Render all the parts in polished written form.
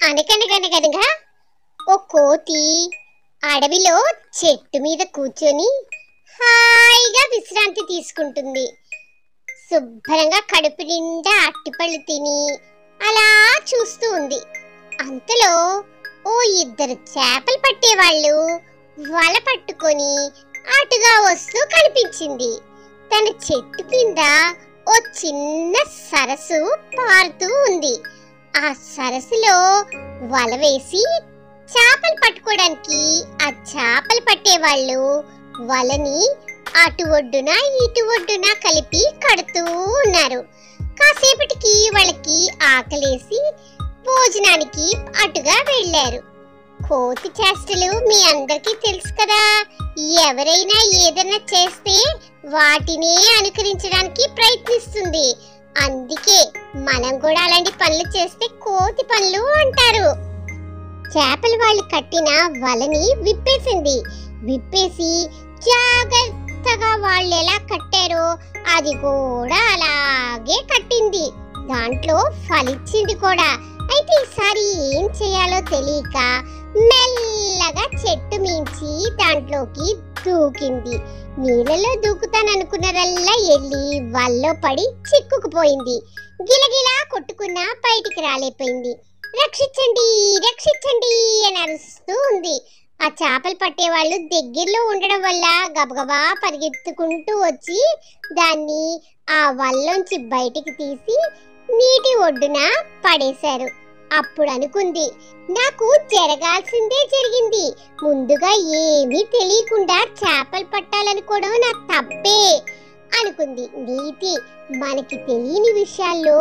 అనగనగనగనగా ఓ కోతి అడవిలో చెట్టు మీద కూర్చొని హాయిగా విశ్రాంతి తీసుకుంటుంది. శుభ్రంగా కడుపు నిండా అట్టిపళ్ళు తిని అలా చూస్తూ ఉంది. అంతలో ఓ ఇద్దరు చేపలు పట్టేవాళ్ళు వల పట్టుకొని అటుగా వస్తూ కనిపించింది. తన చెట్టు కింద ఓ చిన్న సరస్సు పారుతూ ఉంది. ఆ సరస్సులో వల వేసి చేపలు పట్టుకోవడానికి ఆ చేపలు పట్టేవాళ్ళు వలని అటు ఒడ్డున ఇటు ఒడ్డున కలిపి కడుతూ ఉన్నారు. కాసేపటికి వాళ్ళకి ఆకలేసి భోజనానికి అటుగా వెళ్ళారు. కోతి చేష్టలు మీ అందరికీ తెలుసు కదా. ఎవరైనా ఏదైనా చేస్తే వాటినే అనుకరించడానికి ప్రయత్నిస్తుంది. అందుకే మనం కూడా అలాంటి పనులు చేస్తే కోతి పనులు అంటారు. చేపలు వాళ్ళు కట్టిన వలని విప్పేసింది. విప్పేసి జాగ్రత్తగా వాళ్ళు ఎలా కట్టారో అది కూడా అలాగే కట్టింది. దాంట్లో ఫలించింది కూడా. అయితే ఈసారి ఏం చేయాలో తెలియక మెల్లగా చెట్టు మించి దాంట్లోకి దూకింది. నీళ్ళలో దూకుతాననుకున్నదల్లా వెళ్ళి వల్లో పడి చిక్కుకుపోయింది. గిలగిలా కొట్టుకున్న బయటికి రాలేపోయింది. రక్షించండి రక్షించండి అని అరుస్తూ ఉంది. ఆ చేపలు పట్టేవాళ్ళు దగ్గరలో ఉండడం వల్ల గబగబా పరిగెత్తుకుంటూ వచ్చి దాన్ని ఆ వల్లోంచి బయటికి తీసి నీటి ఒడ్డున పడేశారు. అప్పుడు అనుకుంది, నాకు జరగాల్సిందే జరిగింది. ముందుగా ఏమీ తెలియకుండా చేపలు పట్టాలనుకోవడం నా తప్పే అనుకుంది. నీతి, మనకి తెలియని విషయాల్లో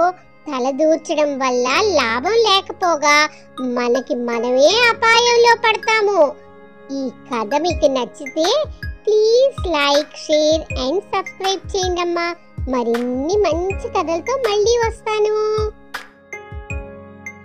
తలదూర్చడం వల్ల లాభం లేకపోగా మనకి మనమే అపాయంలో పడతాము. ఈ కథ మీకు నచ్చితే please like, share and subscribe చేయండి అమ్మా. మరిన్ని మంచి కథలతో మళ్ళీ వస్తాను.